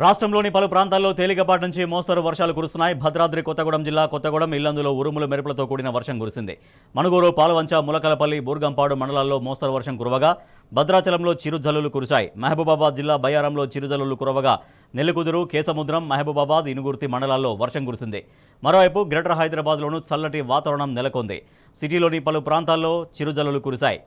రాష్ట్రంలోని పలు ప్రాంతాల్లో తేలికపాటి నుంచి మోస్తరు వర్షాలు కురుస్తున్నాయి. భద్రాద్రి కొత్తగూడెం జిల్లా కొత్తగూడెం, ఇల్లందులో ఉరుములు మెరుపులతో కూడిన వర్షం కురిసింది. మణుగూరు, పాలవంచ, ములకలపల్లి, బూర్గంపాడు మండలాల్లో మోస్తరు వర్షం కురవగా భద్రాచలంలో చిరుజల్లులు కురిశాయి. మహబూబాబాద్ జిల్లా బయ్యారంలో చిరుజల్లులు కురవగా నెల్లికుదురు, కేసముద్రం, మహబూబాబాద్, ఇనుగుర్తి మండలాల్లో వర్షం కురిసింది. మరోవైపు గ్రేటర్ హైదరాబాద్లోనూ చల్లటి వాతావరణం నెలకొంది. సిటీలోని పలు ప్రాంతాల్లో చిరుజల్లులు కురిశాయి.